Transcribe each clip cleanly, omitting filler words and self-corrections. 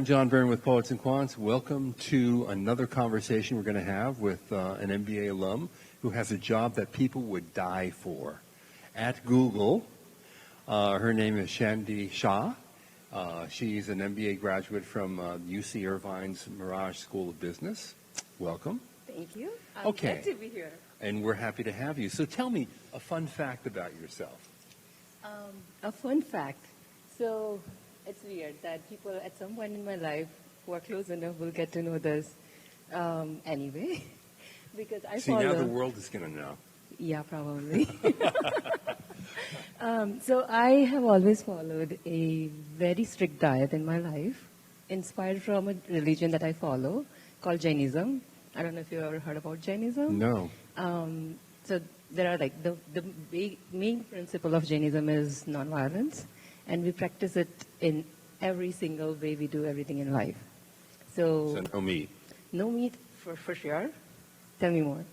John Byrne with Poets and Quants. Welcome to another conversation we're going to have with an MBA alum who has a job that people would die for. At Google, her name is Shandi Shah. She's an MBA graduate from UC Irvine's Merage School of Business. Welcome. Thank you. I'm glad to be here. And we're happy to have you. So tell me a fun fact about yourself. A fun fact. So it's weird that people at some point in my life who are close enough will get to know this anyway. Because I See, now the world is going to know. Yeah, probably. So I have always followed a very strict diet in my life, inspired from a religion that I follow called Jainism. I don't know if you've ever heard about Jainism. No. So there are the main principle of Jainism is nonviolence, and we practice it in every single way we do everything in life. So no meat. No meat for sure. Tell me more.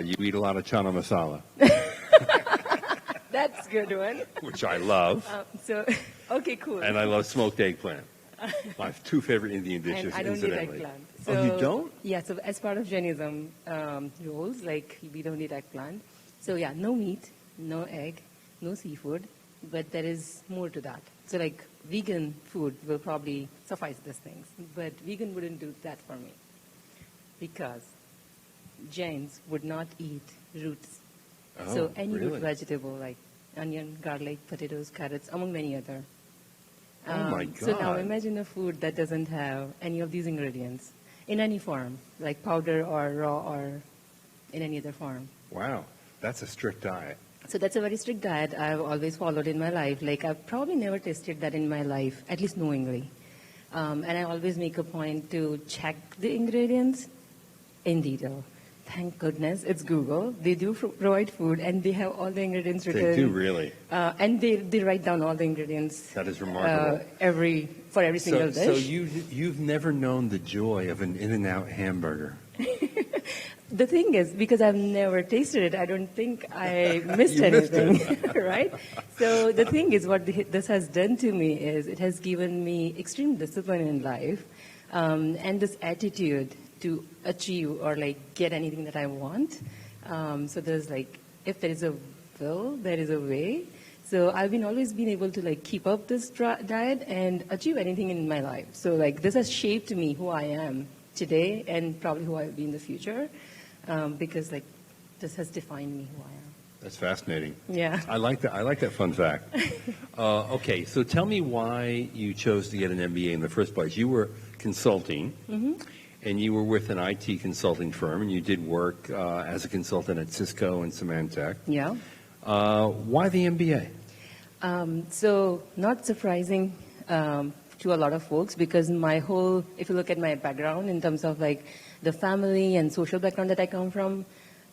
You eat a lot of chana masala. That's a good one. Which I love. Okay, cool. And I love smoked eggplant. My two favorite Indian dishes, and I don't eat incidentally. eggplant. Oh, you don't? Yeah, so as part of Jainism rules, we don't eat eggplant. So yeah, no meat, no egg, no seafood, but there is more to that. So vegan food will probably suffice these things, but vegan wouldn't do that for me because Jains would not eat roots. Oh, so any really? root vegetable like onion, garlic, potatoes, carrots, among many other. Oh my God. So now imagine a food that doesn't have any of these ingredients in any form, like powder or raw or in any other form. Wow, that's a strict diet. So that's a very strict diet I've always followed in my life. I've probably never tasted that in my life, at least knowingly. And I always make a point to check the ingredients in detail. Thank goodness it's Google. They do provide food, and they have all the ingredients written. They do, really? And they write down all the ingredients. That is remarkable. For every single dish. So you've never known the joy of an In-N-Out hamburger. The thing is, because I've never tasted it, I don't think I missed anything, right? So the thing is, what this has done to me is it has given me extreme discipline in life and this attitude to achieve or get anything that I want. So there's if there is a will, there is a way. So I've always been able to keep up this diet and achieve anything in my life. So this has shaped me, who I am today, and probably who I'll be in the future, because this has defined me, who I am. That's fascinating. Yeah. I like that fun fact. Okay, so tell me why you chose to get an MBA in the first place. You were consulting. Mm-hmm. And you were with an IT consulting firm, and you did work as a consultant at Cisco and Symantec. Yeah. Why the MBA? So not surprising to a lot of folks, because if you look at my background in terms of the family and social background that I come from,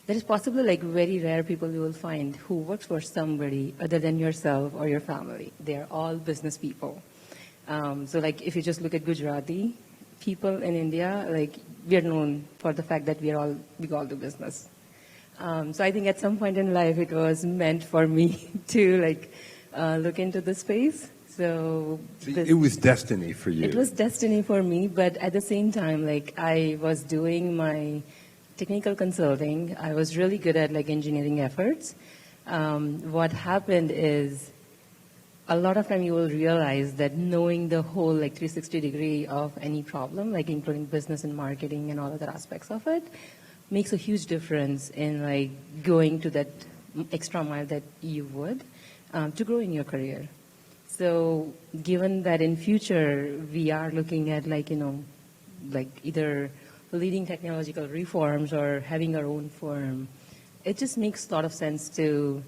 there is possibly very rare people you will find who works for somebody other than yourself or your family. They are all business people. So if you just look at Gujarati people in India, we are known for the fact that we all do business. So I think at some point in life it was meant for me to look into this space. So it was destiny for you. It was destiny for me, but at the same time, I was doing my technical consulting. I was really good at engineering efforts. What happened is, a lot of time you will realize that knowing the whole 360 degree of any problem, including business and marketing and all other aspects of it, makes a huge difference in going to that extra mile that you would to grow in your career. So given that in future we are looking at either leading technological reforms or having our own firm, it just makes a lot of sense to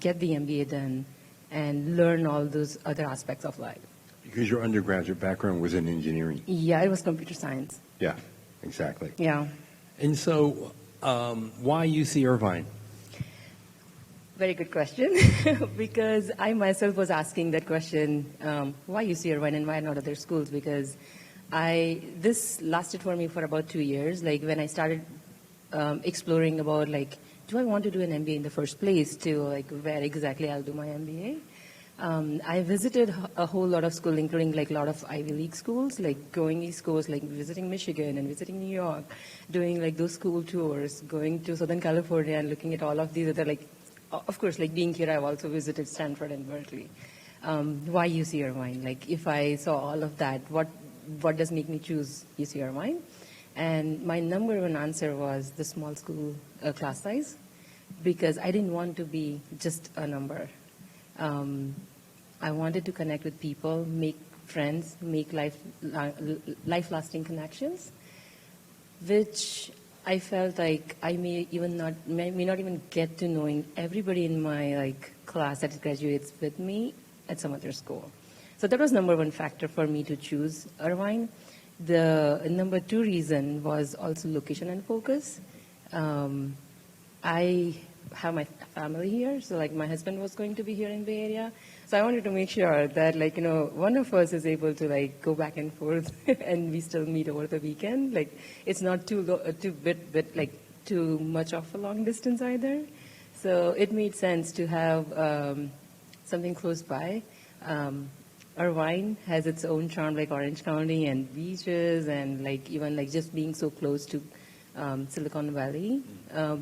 get the MBA done and learn all those other aspects of life. Because your undergraduate background was in engineering. Yeah, it was computer science. Yeah, exactly. Yeah. And so why UC Irvine? Very good question. Because I myself was asking that question, why UC Irvine and why not other schools? Because this lasted for me for about 2 years. When I started exploring about do I want to do an MBA in the first place to where exactly I'll do my MBA. I visited a whole lot of schools, including like a lot of Ivy League schools, like going East Coast, like visiting Michigan and visiting New York, doing like those school tours, going to Southern California and looking at all of these other like, of course, like being here, I've also visited Stanford and Berkeley. Why UC Irvine? Like if I saw all of that, what does make me choose UC Irvine? And my number one answer was the small school class size, because I didn't want to be just a number. I wanted to connect with people, make friends, make life-lasting connections, which I felt like I may not even get to knowing everybody in my like class that graduates with me at some other school. So that was number one factor for me to choose Irvine. The number two reason was also location and focus. I have my family here, so like my husband was going to be here in Bay Area, so I wanted to make sure that like one of us is able to like go back and forth and we still meet over the weekend. Like it's not too much of a long distance either, so it made sense to have something close by. Irvine has its own charm, like Orange County and beaches, and like even like just being so close to Silicon Valley,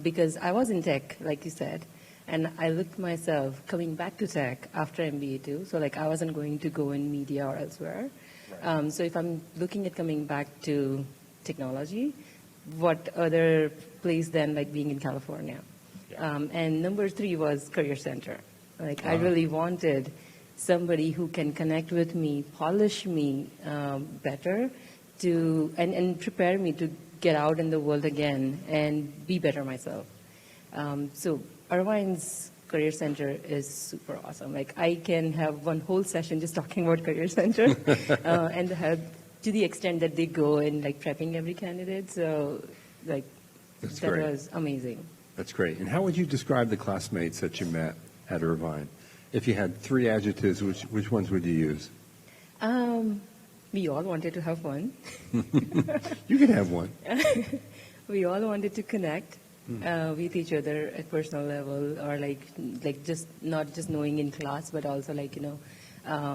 because I was in tech, like you said, and I looked myself coming back to tech after MBA too. So like I wasn't going to go in media or elsewhere. Right. So if I'm looking at coming back to technology, what other place than like being in California? Yeah. And number three was Career Center. Like I really wanted somebody who can connect with me, polish me better, and prepare me to get out in the world again and be better myself. So Irvine's Career Center is super awesome. Like I can have one whole session just talking about Career Center and help to the extent that they go and like prepping every candidate. So like that was amazing. That's great. And how would you describe the classmates that you met at Irvine? If you had three adjectives, which ones would you use? We all wanted to have fun. You can have one. We all wanted to connect with each other at personal level, or like just not just knowing in class, but also like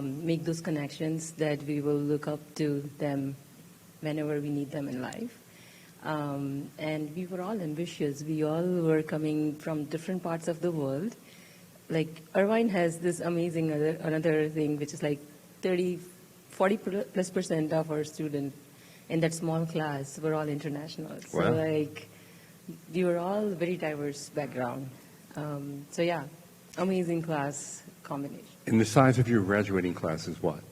make those connections that we will look up to them whenever we need them in life. And we were all ambitious. We all were coming from different parts of the world. Like Irvine has this amazing another thing, which is like 40% of our students in that small class were all international. So wow. Like we were all very diverse background. So yeah, amazing class combination. And the size of your graduating class is what?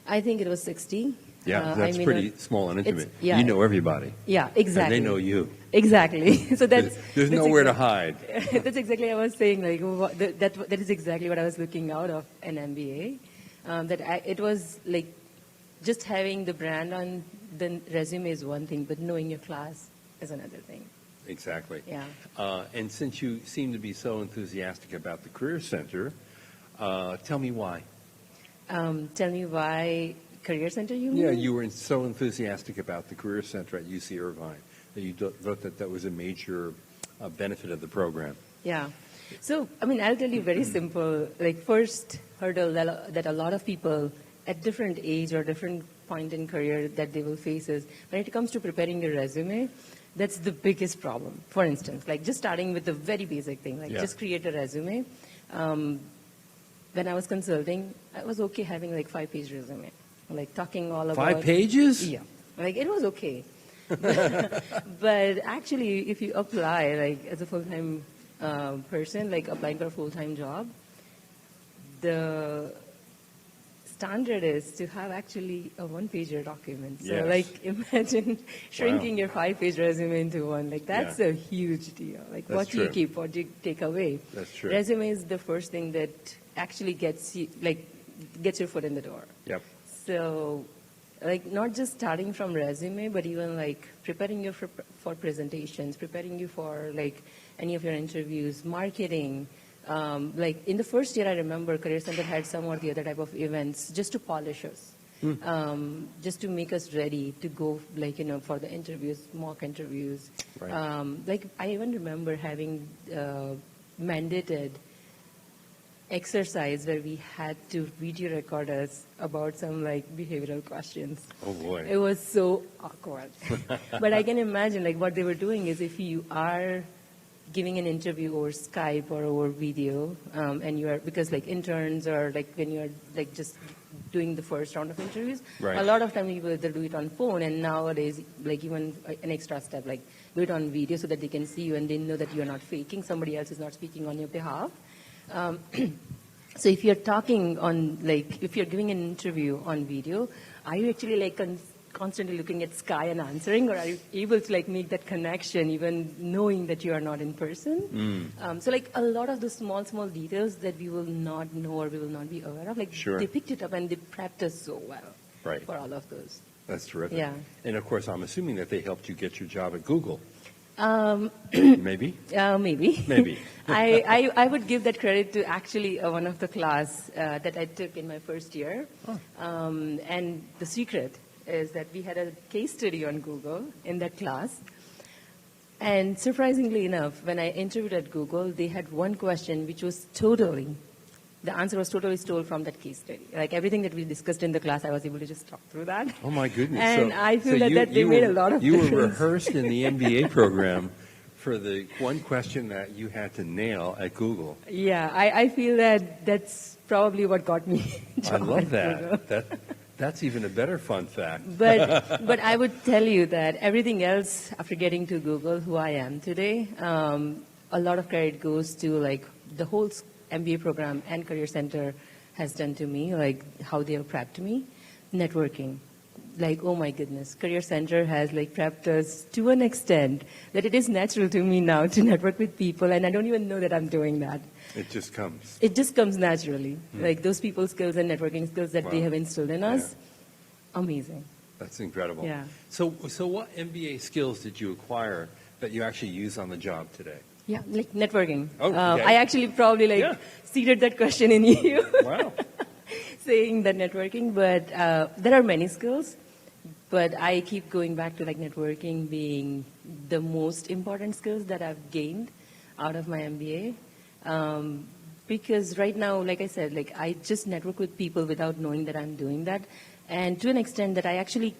I think it was 60. Yeah, that's pretty small and intimate. Yeah. You know everybody. Yeah, exactly. And they know you. Exactly. So there's nowhere to hide. That's exactly what I was saying. Like that is exactly what I was looking out of an MBA. It was like just having the brand on the resume is one thing, but knowing your class is another thing. Exactly. Yeah. And since you seem to be so enthusiastic about the Career Center, tell me why. Tell me why Career Center, you mean? Yeah, you were so enthusiastic about the Career Center at UC Irvine that you thought that was a major benefit of the program. Yeah. So, I mean, I'll tell you very simple. Like, first hurdle that a lot of people at different age or different point in career that they will face is when it comes to preparing your resume, that's the biggest problem. For instance, like just starting with the very basic thing, like just create a resume. When I was consulting, I was okay having like 5-page resume, like talking all about 5 pages. Yeah, like it was okay. But actually, if you apply like as a full-time person, like applying for a full-time job, the standard is to have actually a 1-pager document. So like imagine shrinking your 5-page resume into one. Like that's a huge deal. Like what do you keep, what do you take away? That's true. Resume is the first thing that actually gets your foot in the door. Yep. So like not just starting from resume, but even like preparing you for presentations, preparing you for like any of your interviews, marketing. Like in the first year, I remember Career Center had some or the other type of events just to polish us, just to make us ready to go, like, for the interviews, mock interviews. Right. Like I even remember having mandated exercise where we had to video record us about some like behavioral questions. Oh boy. It was so awkward. But I can imagine like what they were doing is if you are giving an interview over Skype or over video, and you are, because like interns or like when you're like just doing the first round of interviews, Right. a lot of time people either do it on phone, and nowadays like even an extra step, like do it on video so that they can see you and they know that you're not faking, somebody else is not speaking on your behalf. So if you're talking on, like, if you're giving an interview on video, are you actually like constantly looking at sky and answering, or are you able to like make that connection even knowing that you are not in person? So like a lot of the small details that we will not know or we will not be aware of, like Sure. they picked it up and they prepped us so well Right. for all of those. That's terrific. Yeah. And of course, I'm assuming that they helped you get your job at Google. Maybe. Maybe. Maybe. I would give that credit to actually one of the class that I took in my first year. And the secret is that we had a case study on Google in that class. And surprisingly enough, when I interviewed at Google, they had one question which was the answer was totally stolen from that case study. Like everything that we discussed in the class, I was able to just talk through that. Oh my goodness. And I feel you- that they you made were- a lot of You difference. were rehearsed in the MBA program for the one question that you had to nail at Google. Yeah, I feel that that's probably what got me. I job love at Google. that. That's even a better fun fact. But I would tell you that everything else, after getting to Google, who I am today, a lot of credit goes to like the whole MBA program and Career Center has done to me, like how they have prepped me. Networking. Like, oh my goodness, Career Center has like prepped us to an extent that it is natural to me now to network with people, and I don't even know that I'm doing that. It just comes. It just comes naturally. Like those people skills and networking skills that they Wow. have instilled in us, amazing. That's incredible. Yeah. So what MBA skills did you acquire that you actually use on the job today? Yeah, like networking. Oh, okay. I actually probably like Yeah. seeded that question in you, Wow. saying that networking. But there are many skills, but I keep going back to like networking being the most important skills that I've gained out of my MBA. Because right now, like I said, like I just network with people without knowing that I'm doing that, and to an extent that I actually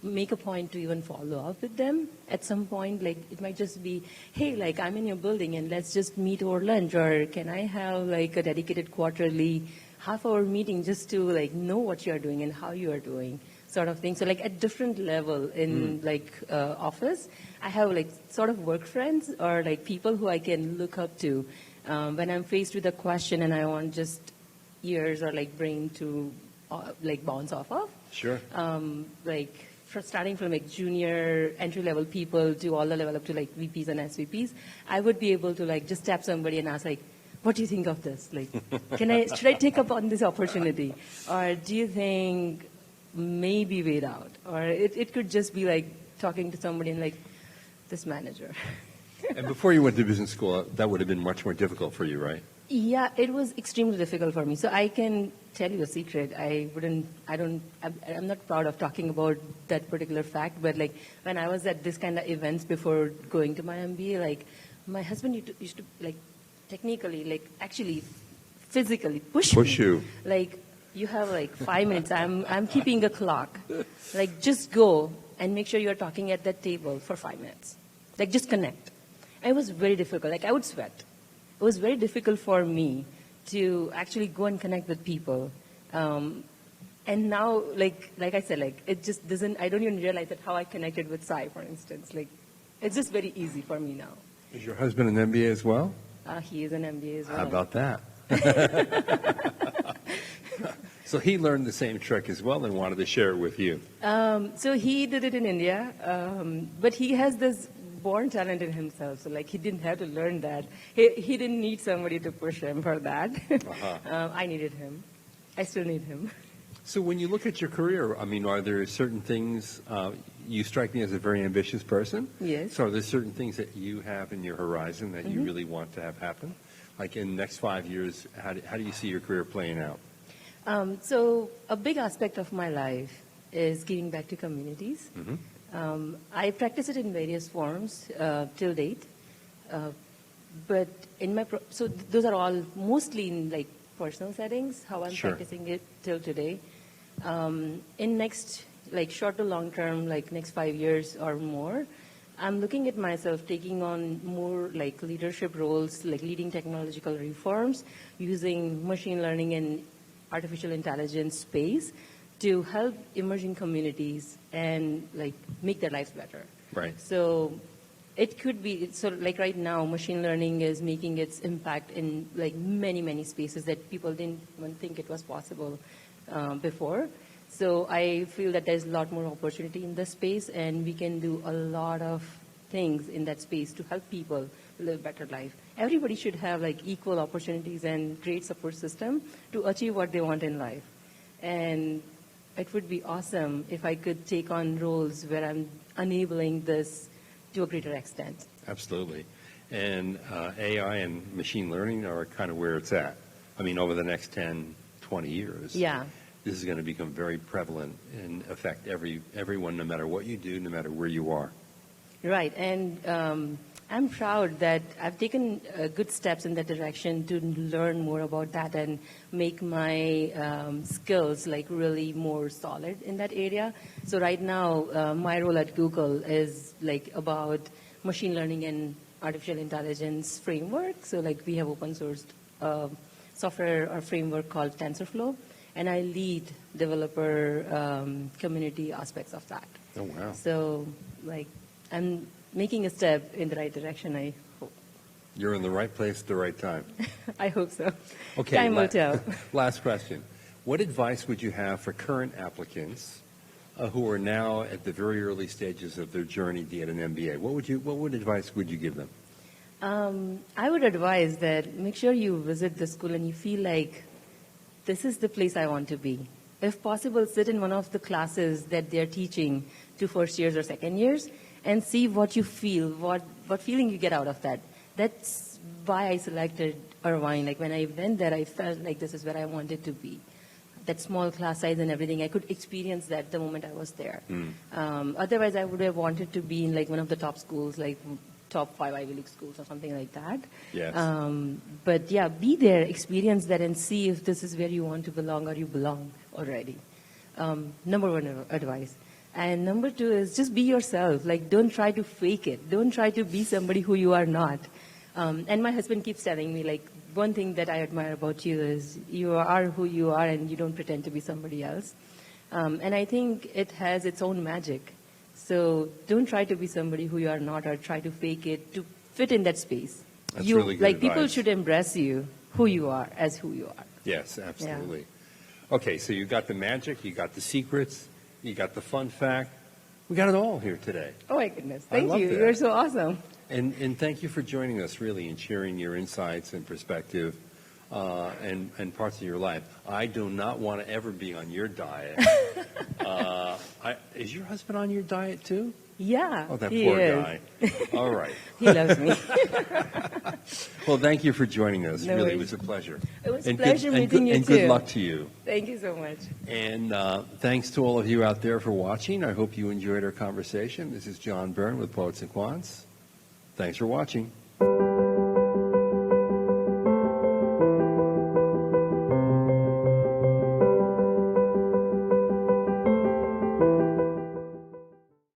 make a point to even follow up with them at some point. Like it might just be, hey, like I'm in your building and let's just meet over lunch, or can I have like a dedicated quarterly half-hour meeting just to like know what you're doing and how you are doing, sort of thing. So like at different level in like office, I have like sort of work friends or like people who I can look up to when I'm faced with a question and I want just ears or like brain to like bounce off of. Sure. Like starting from like junior entry level people to all the level up to like VPs and SVPs, I would be able to like just tap somebody and ask like, what do you think of this? Like, should I take up on this opportunity? Or do you think maybe wait out? Or it could just be like talking to somebody and like, this manager. And before you went to business school, that would have been much more difficult for you, right? Yeah, it was extremely difficult for me. So I can tell you a secret. I'm not proud of talking about that particular fact, but like when I was at this kind of events before going to my MBA, like my husband used to like technically, like actually physically push you. Like you have like 5 minutes. I'm keeping a clock. Like just go and make sure you're talking at that table for 5 minutes. Like just connect. It was very difficult. Like I would sweat. It was very difficult for me to actually go and connect with people. And now, like I said, like it just doesn't, I don't even realize that how I connected with Sai, for instance. Like it's just very easy for me now. Is your husband an MBA as well? He is an MBA as well. How about that? So he learned the same trick as well and wanted to share it with you. So he did it in India, but he has this born talent in himself. So like he didn't have to learn that. He didn't need somebody to push him for that. I needed him. I still need him. So when you look at your career, I mean, are there certain things, you strike me as a very ambitious person. Yes. So are there certain things that you have in your horizon that you really want to have happen? Like in the next 5 years, how do you see your career playing out? So a big aspect of my life is giving back to communities. I practice it in various forms till date. But in my so those are all mostly in like personal settings, how I'm Sure. practicing it till today. In next, like short to long term, like next 5 years or more, I'm looking at myself taking on more like leadership roles, like leading technological reforms, using machine learning and artificial intelligence space to help emerging communities and like make their lives better. Right. So it could be, so like right now, machine learning is making its impact in like many, many spaces that people didn't even think it was possible before. So I feel that there's a lot more opportunity in this space, and we can do a lot of things in that space to help people live a better life. Everybody should have like equal opportunities and great support system to achieve what they want in life. And it would be awesome if I could take on roles where I'm enabling this to a greater extent. Absolutely. And AI and machine learning are kind of where it's at. I mean, over the next 10, 20 years, Yeah. this is going to become very prevalent and affect everyone, no matter what you do, no matter where you are. Right, and I'm proud that I've taken good steps in that direction to learn more about that and make my skills like really more solid in that area. So right now, my role at Google is like about machine learning and artificial intelligence framework. So like we have open sourced software or framework called TensorFlow, and I lead developer community aspects of that. Oh, wow. So like I'm making a step in the right direction, I hope. You're in the right place at the right time. I hope so. Okay. Time will tell. Last question. What advice would you have for current applicants who are now at the very early stages of their journey to get an MBA? What advice would you give them? I would advise that make sure you visit the school and you feel like this is the place I want to be. If possible, sit in one of the classes that they're teaching to first years or second years and see what you feel, what feeling you get out of that. That's why I selected Irvine. Like when I went there, I felt like this is where I wanted to be. That small class size and everything, I could experience that the moment I was there. Otherwise, I would have wanted to be in like one of the top schools, like top 5 Ivy League schools or something like that. Yes. But yeah, be there, experience that, and see if this is where you want to belong or you belong already. Number one advice. And number two is just be yourself. Like, don't try to fake it. Don't try to be somebody who you are not. And my husband keeps telling me, like, one thing that I admire about you is you are who you are and you don't pretend to be somebody else. And I think it has its own magic. So don't try to be somebody who you are not or try to fake it to fit in that space. That's really good like people advice. should embrace you, who you are, as who you are. Yes, absolutely. Okay, so you got the magic, you got the secrets, you got the fun fact. We got it all here today. Oh my goodness. I Thank love you. that. You're so awesome. And thank you for joining us, really, and sharing your insights and perspective and parts of your life. I do not want to ever be on your diet. Is your husband on your diet, too? Yeah. Oh, that he poor is. guy. All right. He loves me. Well, thank you for joining us. No Really, it worries. was a pleasure. It was a And pleasure meeting good, you and too. good luck to you. Thank you so much. And thanks to all of you out there for watching. I hope you enjoyed our conversation. This is John Byrne with Poets and Quants. Thanks for watching.